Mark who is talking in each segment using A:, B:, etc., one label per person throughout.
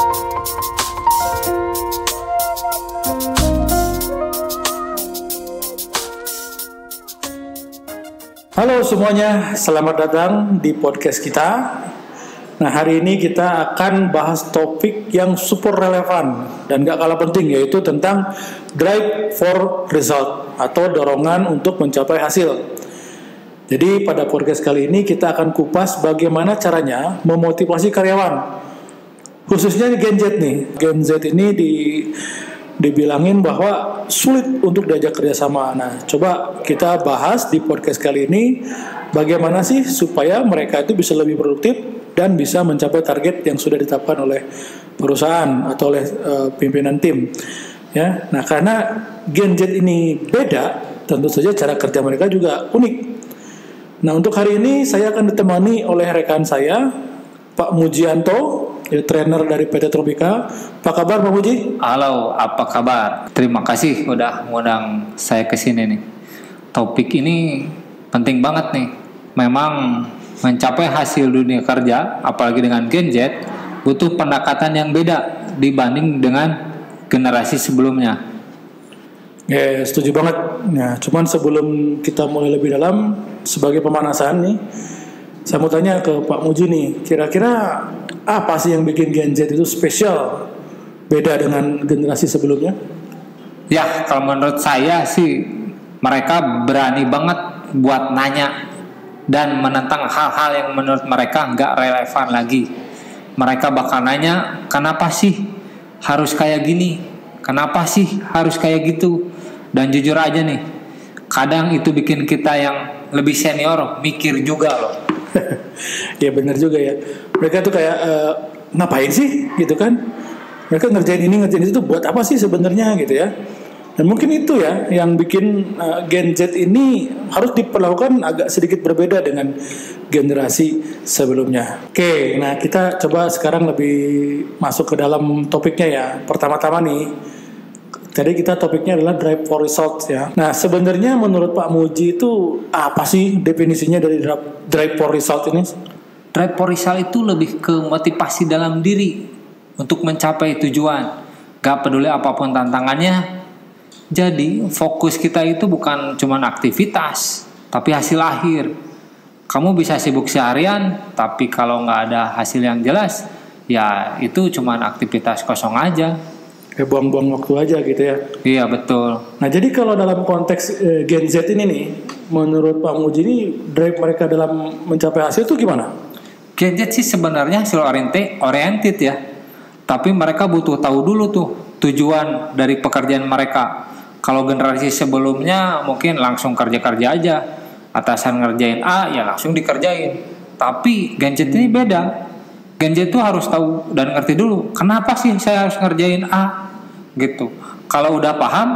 A: Halo semuanya, selamat datang di podcast kita. Nah, hari ini kita akan bahas topik yang super relevan dan gak kalah penting, yaitu tentang drive for result atau dorongan untuk mencapai hasil. Jadi pada podcast kali ini kita akan kupas bagaimana caranya memotivasi karyawan. Khususnya di Gen Z nih. Gen Z ini dibilangin bahwa sulit untuk diajak kerjasama. Nah, coba kita bahas di podcast kali ini bagaimana sih supaya mereka itu bisa lebih produktif dan bisa mencapai target yang sudah ditetapkan oleh perusahaan atau oleh pimpinan tim. Ya, nah karena Gen Z ini beda, tentu saja cara kerja mereka juga unik. Nah, untuk hari ini saya akan ditemani oleh rekan saya, Pak Mujianto, trainer dari PT Tropika. Apa kabar Pak Muji?
B: Halo, apa kabar? Terima kasih udah ngundang saya ke sini nih. Topik ini penting banget nih. Memang mencapai hasil dunia kerja, apalagi dengan Gen Z, butuh pendekatan yang beda dibanding dengan generasi sebelumnya.
A: Ya, setuju banget. Nah, cuman sebelum kita mulai lebih dalam, sebagai pemanasan nih, saya mau tanya ke Pak Muji nih, kira-kira apa sih yang bikin Gen Z itu spesial, beda dengan generasi sebelumnya?
B: Ya, kalau menurut saya sih, mereka berani banget buat nanya dan menentang hal-hal yang menurut mereka nggak relevan lagi. Mereka bakal nanya, kenapa sih harus kayak gini? Kenapa sih harus kayak gitu? Dan jujur aja nih, kadang itu bikin kita yang lebih senior mikir juga loh.
A: Ya benar juga ya. Mereka tuh kayak ngapain sih gitu kan? Mereka ngerjain ini ngerjain itu buat apa sih sebenarnya gitu ya? Dan mungkin itu ya yang bikin Gen Z ini harus diperlakukan agak sedikit berbeda dengan generasi sebelumnya. Oke, nah kita coba sekarang lebih masuk ke dalam topiknya ya. Pertama-tama nih, tadi kita topiknya adalah drive for results ya. Nah sebenarnya menurut Pak Muji itu apa sih definisinya dari drive for result ini?
B: Drive for result itu lebih ke motivasi dalam diri untuk mencapai tujuan. Gak peduli apapun tantangannya. Jadi fokus kita itu bukan cuma aktivitas, tapi hasil akhir. Kamu bisa sibuk seharian, tapi kalau nggak ada hasil yang jelas, ya itu cuma aktivitas kosong aja.
A: Kayak buang-buang waktu aja gitu ya.
B: Iya betul.
A: Nah jadi kalau dalam konteks Gen Z ini nih, menurut Pak Muji ini drive mereka dalam mencapai hasil itu gimana?
B: Gen Z sih sebenarnya hasil oriented ya. Tapi mereka butuh tahu dulu tuh tujuan dari pekerjaan mereka. Kalau generasi sebelumnya mungkin langsung kerja-kerja aja. Atasan ngerjain A ya langsung dikerjain. Tapi Gen Z ini beda. Gen Z itu harus tahu dan ngerti dulu kenapa sih saya harus ngerjain A gitu. Kalau udah paham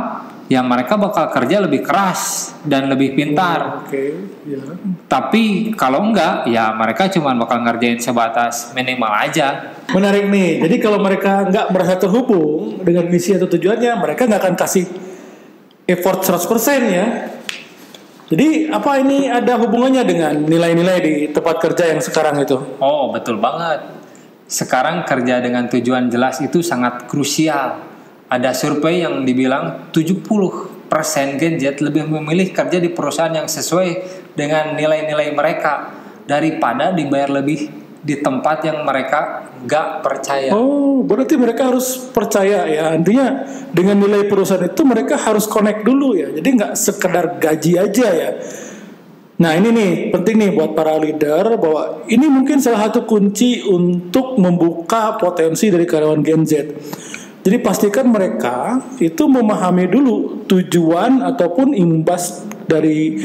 B: ya mereka bakal kerja lebih keras dan lebih pintar.
A: Ya.
B: Tapi kalau enggak ya mereka cuma bakal ngerjain sebatas minimal aja.
A: Menarik nih. Jadi kalau mereka nggak merasa terhubung dengan misi atau tujuannya, mereka nggak akan kasih effort 100% ya. Jadi apa ini ada hubungannya dengan nilai-nilai di tempat kerja yang sekarang itu?
B: Oh betul banget. Sekarang kerja dengan tujuan jelas itu sangat krusial. Ada survei yang dibilang 70% Gen Z lebih memilih kerja di perusahaan yang sesuai dengan nilai-nilai mereka daripada dibayar lebih di tempat yang mereka gak percaya.
A: Oh, berarti mereka harus percaya ya. Artinya dengan nilai perusahaan itu mereka harus connect dulu ya. Jadi gak sekedar gaji aja ya. Nah ini nih penting nih buat para leader bahwa ini mungkin salah satu kunci untuk membuka potensi dari karyawan Gen Z. Jadi pastikan mereka itu memahami dulu tujuan ataupun imbas dari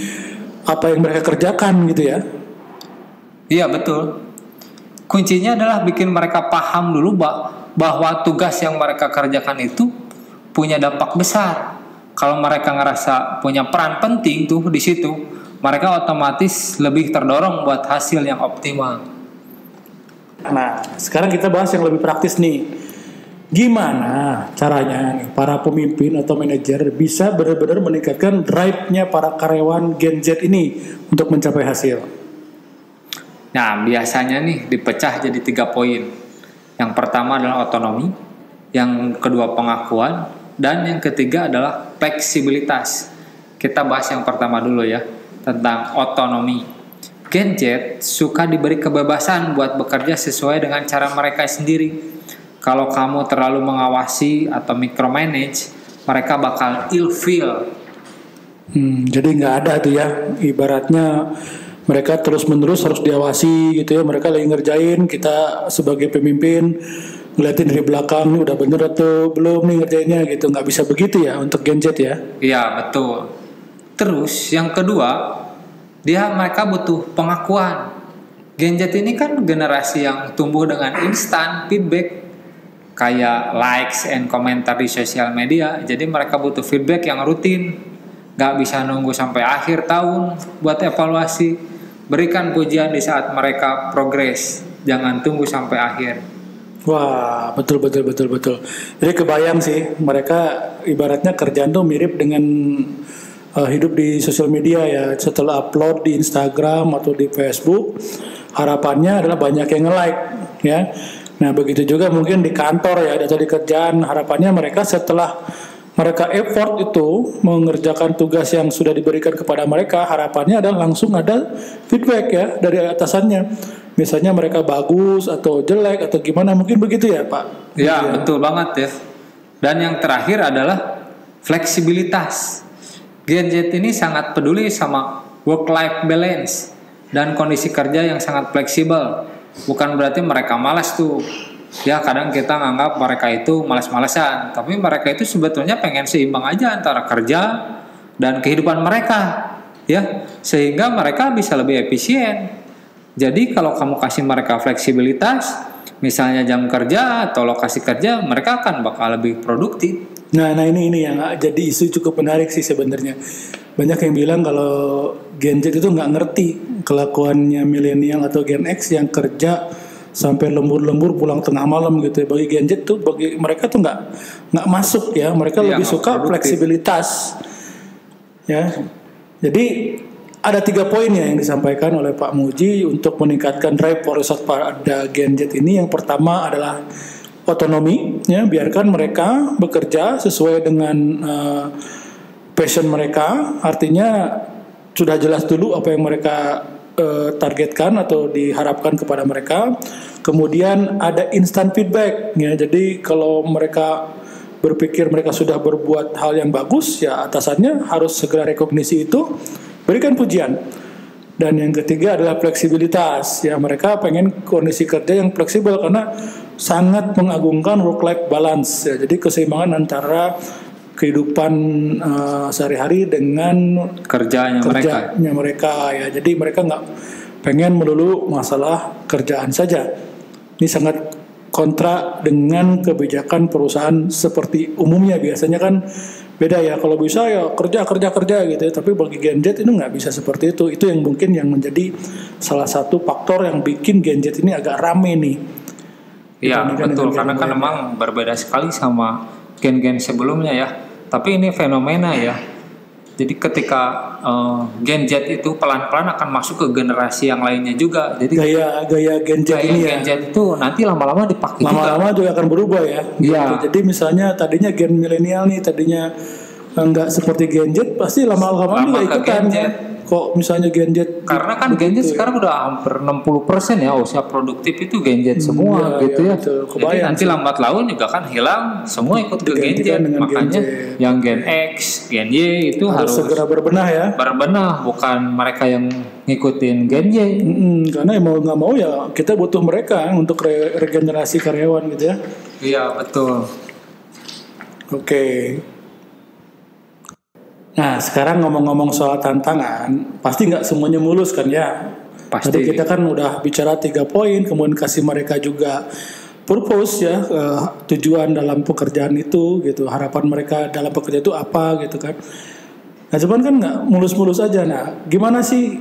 A: apa yang mereka kerjakan gitu ya.
B: Iya betul. Kuncinya adalah bikin mereka paham dulu bahwa tugas yang mereka kerjakan itu punya dampak besar. Kalau mereka ngerasa punya peran penting tuh di situ, mereka otomatis lebih terdorong buat hasil yang optimal.
A: Nah, sekarang kita bahas yang lebih praktis nih. Gimana caranya nih para pemimpin atau manajer bisa benar-benar meningkatkan drive-nya para karyawan Gen Z ini untuk mencapai hasil?
B: Nah, biasanya nih dipecah jadi 3 poin. Yang pertama adalah otonomi, yang kedua pengakuan, dan yang ketiga adalah fleksibilitas. Kita bahas yang pertama dulu ya, tentang otonomi. Gen Z suka diberi kebebasan buat bekerja sesuai dengan cara mereka sendiri. Kalau kamu terlalu mengawasi atau micromanage, mereka bakal ilfeel.
A: Jadi nggak ada tuh ya, ibaratnya mereka terus-menerus harus diawasi gitu ya. Mereka lagi ngerjain, kita sebagai pemimpin ngeliatin dari belakang, nih udah bener atau belum nih ngerjainnya gitu. Nggak bisa begitu ya untuk Gen Z ya.
B: Iya betul. Terus yang kedua, mereka butuh pengakuan. Gen Z ini kan generasi yang tumbuh dengan instant feedback, kayak likes and komentar di sosial media. Jadi mereka butuh feedback yang rutin, gak bisa nunggu sampai akhir tahun buat evaluasi. Berikan pujian di saat mereka progres, jangan tunggu sampai akhir.
A: Wah, betul. Jadi kebayang sih, mereka ibaratnya kerjaan tuh mirip dengan hidup di sosial media ya. Setelah upload di Instagram atau di Facebook, harapannya adalah banyak yang nge-like ya. Nah begitu juga mungkin di kantor ya, atau di kerjaan, harapannya mereka setelah mereka effort itu mengerjakan tugas yang sudah diberikan kepada mereka, harapannya adalah langsung ada feedback ya dari atasannya. Misalnya mereka bagus atau jelek atau gimana, mungkin begitu ya Pak?
B: Ya, betul banget ya. Dan yang terakhir adalah fleksibilitas. Gen Z ini sangat peduli sama work-life balance dan kondisi kerja yang sangat fleksibel. Bukan berarti mereka malas tuh. Ya kadang kita nganggap mereka itu malas-malasan, tapi mereka itu sebetulnya pengen seimbang aja antara kerja dan kehidupan mereka, ya, sehingga mereka bisa lebih efisien. Jadi kalau kamu kasih mereka fleksibilitas, misalnya jam kerja atau lokasi kerja, mereka akan bakal lebih produktif.
A: Nah ini yang jadi isu cukup menarik sih sebenarnya. Banyak yang bilang kalau Gen Z itu nggak ngerti kelakuannya milenial atau Gen X yang kerja sampai lembur-lembur pulang tengah malam gitu ya. Bagi Gen Z tuh, bagi mereka tuh nggak masuk ya. Mereka lebih suka fleksibilitas ya. Jadi ada 3 poin ya yang disampaikan oleh Pak Muji untuk meningkatkan drive for pada Gen Z ini. Yang pertama adalah otonomi ya, biarkan mereka bekerja sesuai dengan passion mereka. Artinya sudah jelas dulu apa yang mereka targetkan atau diharapkan kepada mereka. Kemudian ada instant feedback ya. Jadi kalau mereka berpikir mereka sudah berbuat hal yang bagus, ya atasannya harus segera rekognisi itu, berikan pujian. Dan yang ketiga adalah fleksibilitas ya. Mereka pengen kondisi kerja yang fleksibel karena sangat mengagungkan work-life balance ya. Jadi keseimbangan antara kehidupan sehari-hari dengan kerjanya mereka ya. Jadi mereka nggak pengen melulu masalah kerjaan saja. Ini sangat kontra dengan kebijakan perusahaan seperti umumnya. Biasanya kan beda ya, kalau bisa ya kerja gitu ya. Tapi bagi Gen Z itu nggak bisa seperti itu. Itu yang mungkin yang menjadi salah satu faktor yang bikin Gen Z ini agak rame nih.
B: Iya betul, karena kan memang berbeda sekali sama gen-gen sebelumnya ya. Tapi ini fenomena ya. Jadi ketika Gen Z itu pelan-pelan akan masuk ke generasi yang lainnya juga. Jadi
A: gaya Gen Z ini
B: Gen Z itu nanti lama-lama dipakai
A: lama-lama juga akan berubah ya.
B: Iya.
A: Jadi misalnya tadinya gen milenial nih, tadinya nggak seperti Gen Z, pasti lama-lama juga ikutan ya. Kok misalnya Gen Z?
B: Karena kan Gen Z sekarang udah hampir 60% ya usia produktif itu Gen Z semua gitu ya. Jadi nanti lambat laun juga kan hilang, semua ikut ke Gen Z. Makanya yang Gen X, Gen Y itu harus
A: segera berbenah ya.
B: Berbenah, bukan mereka yang ngikutin Gen Y.
A: Karena mau nggak mau ya kita butuh mereka untuk regenerasi karyawan gitu ya.
B: Iya betul.
A: Oke. Nah sekarang ngomong-ngomong soal tantangan, pasti nggak semuanya mulus kan ya.
B: Pasti.
A: Tadi kita kan udah bicara 3 poin, kemudian kasih mereka juga purpose ya, tujuan dalam pekerjaan itu gitu, harapan mereka dalam pekerjaan itu apa gitu kan. Nah cuman kan nggak mulus-mulus aja. Nah gimana sih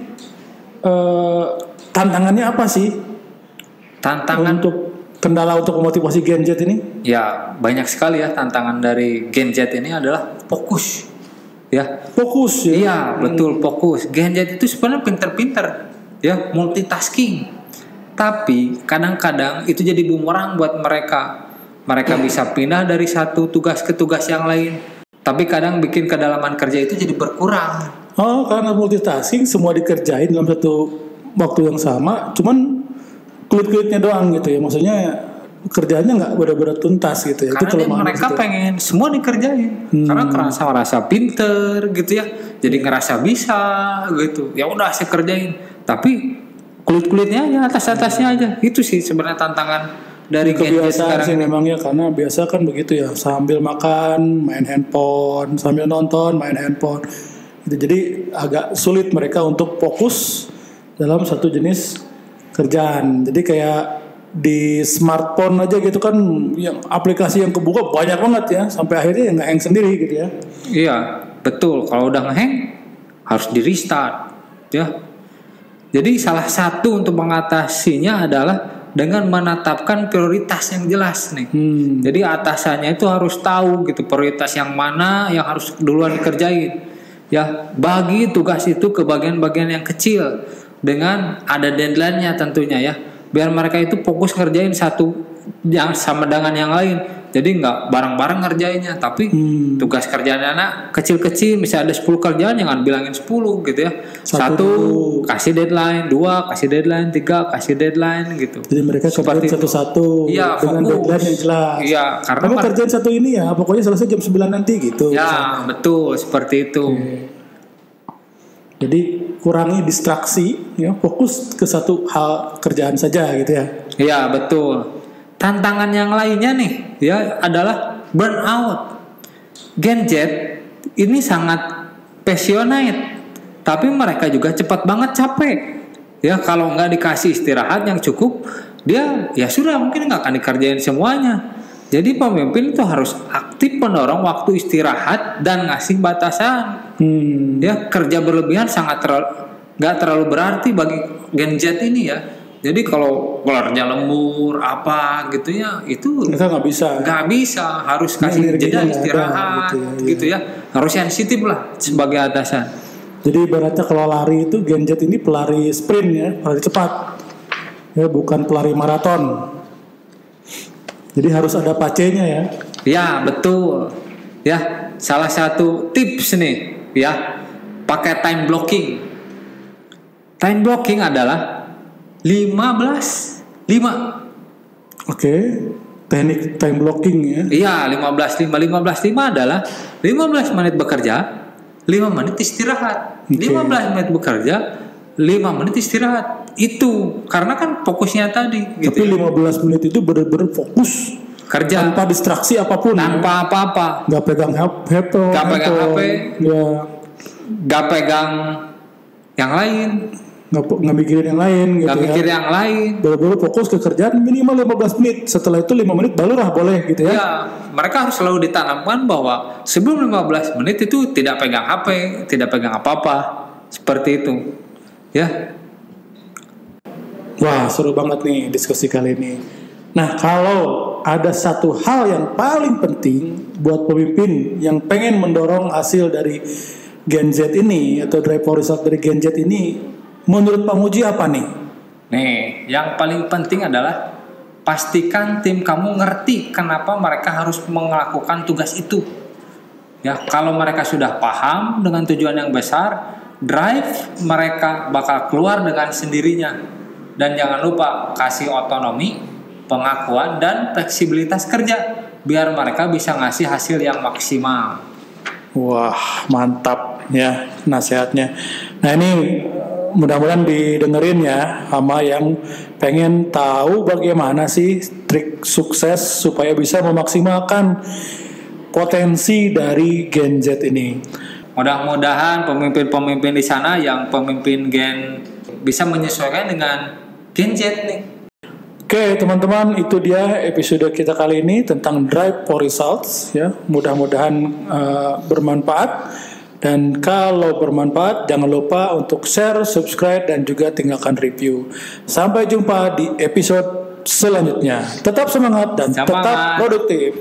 A: tantangannya apa sih?
B: Tantangan
A: untuk kendala untuk memotivasi Gen Z ini?
B: Ya banyak sekali ya tantangan dari Gen Z ini adalah fokus. Ya,
A: fokus ya.
B: Iya, betul fokus. Gen Z itu sebenarnya pinter-pinter ya, multitasking. Tapi kadang-kadang itu jadi bumerang buat mereka. Mereka bisa pindah dari satu tugas ke tugas yang lain. Tapi kadang bikin kedalaman kerja itu jadi berkurang.
A: Oh, karena multitasking semua dikerjain dalam satu waktu yang sama, cuman kulit-kulitnya doang gitu ya. Maksudnya kerjaannya nggak benar-benar tuntas gitu ya.
B: Karena mereka gitu. Pengen semua dikerjain. Karena ngerasa pinter gitu ya. Jadi ngerasa bisa gitu. Ya udah saya kerjain. Tapi kulit-kulitnya aja, atas-atasnya aja. Itu sih sebenarnya tantangan dari
A: kebiasaan sih memangnya, karena biasa kan begitu ya, sambil makan main handphone, sambil nonton main handphone gitu. Jadi agak sulit mereka untuk fokus dalam satu jenis kerjaan. Jadi kayak di smartphone aja gitu kan, yang aplikasi yang kebuka banyak banget ya, sampai akhirnya nge-hang sendiri gitu ya.
B: Iya betul, kalau udah nge-hang harus di restart ya. Jadi salah satu untuk mengatasinya adalah dengan menetapkan prioritas yang jelas nih. Jadi atasannya itu harus tahu gitu prioritas yang mana yang harus duluan dikerjain. Ya, bagi tugas itu ke bagian-bagian yang kecil dengan ada deadline-nya tentunya ya. Biar mereka itu fokus ngerjain satu yang sama dengan yang lain. Jadi nggak bareng-bareng ngerjainnya, tapi tugas kerjaan anak kecil-kecil, misalnya ada 10 kerjaan jangan bilangin 10 gitu ya. Satu kasih deadline, 2 kasih deadline, 3 kasih deadline gitu.
A: Jadi mereka kerjain satu-satu ya, dengan fokus. Deadline yang jelas.
B: Iya, karena
A: kamu kerjain satu ini ya, pokoknya selesai jam 9 nanti gitu.
B: Ya, misalnya. Betul, seperti itu.
A: Jadi kurangi distraksi ya, fokus ke satu hal kerjaan saja gitu ya.
B: Iya, betul. Tantangan yang lainnya nih ya adalah burnout. Gen Z ini sangat passionate, tapi mereka juga cepat banget capek. Ya kalau nggak dikasih istirahat yang cukup, dia ya sudah mungkin nggak akan dikerjain semuanya. Jadi pemimpin itu harus aktif mendorong waktu istirahat dan ngasih batasan. Ya kerja berlebihan sangat nggak terlalu berarti bagi Gen Z ini ya. Jadi kalau kerja lembur apa gitu ya itu
A: kita nggak bisa
B: harus kasih jeda istirahat gitu ya. Harus sensitif lah sebagai atasan.
A: Jadi ibaratnya kalau lari itu Gen Z ini pelari sprint ya, pelari cepat ya, bukan pelari maraton. Jadi harus ada pacenya ya.
B: Ya betul ya, salah satu tips nih ya, pakai time blocking. Time blocking adalah 15-5.
A: Oke, teknik time blocking ya.
B: Iya, 15-5. 15-5 adalah 15 menit bekerja, 5 menit istirahat. 15 menit bekerja, 5 menit istirahat. Itu karena kan fokusnya tadi gitu.
A: Tapi 15 menit itu benar-benar fokus
B: kerja
A: tanpa distraksi apapun.
B: Tanpa apa-apa.
A: Gak pegang HP.
B: Gak pegang HP.
A: Ya.
B: Gak pegang yang lain.
A: Nggak mikirin yang lain gitu.
B: Nggak mikir yang lain.
A: Baru-baru fokus ke kerjaan minimal 15 menit. Setelah itu 5 menit barulah boleh gitu ya.
B: Ya, mereka harus selalu ditanamkan bahwa sebelum 15 menit itu tidak pegang HP, tidak pegang apa-apa. Seperti itu. Ya.
A: Wah, seru banget nih diskusi kali ini. Nah, kalau ada satu hal yang paling penting buat pemimpin yang pengen mendorong hasil dari Gen Z ini atau drive for result dari Gen Z ini, menurut Pak Muji apa nih?
B: Nih, yang paling penting adalah pastikan tim kamu ngerti kenapa mereka harus melakukan tugas itu. Ya, kalau mereka sudah paham dengan tujuan yang besar, drive mereka bakal keluar dengan sendirinya. Dan jangan lupa kasih otonomi, pengakuan, dan fleksibilitas kerja biar mereka bisa ngasih hasil yang maksimal.
A: Wah, mantap ya nasihatnya. Nah ini mudah-mudahan didengerin ya sama yang pengen tahu bagaimana sih trik sukses supaya bisa memaksimalkan potensi dari Gen Z ini.
B: Mudah-mudahan pemimpin-pemimpin di sana yang pemimpin Gen bisa menyesuaikan dengan Gen Z nih.
A: Oke teman-teman, itu dia episode kita kali ini tentang Drive for Results ya. Mudah-mudahan bermanfaat. Dan kalau bermanfaat, jangan lupa untuk share, subscribe, dan juga tinggalkan review. Sampai jumpa di episode selanjutnya. Tetap semangat dan tetap produktif.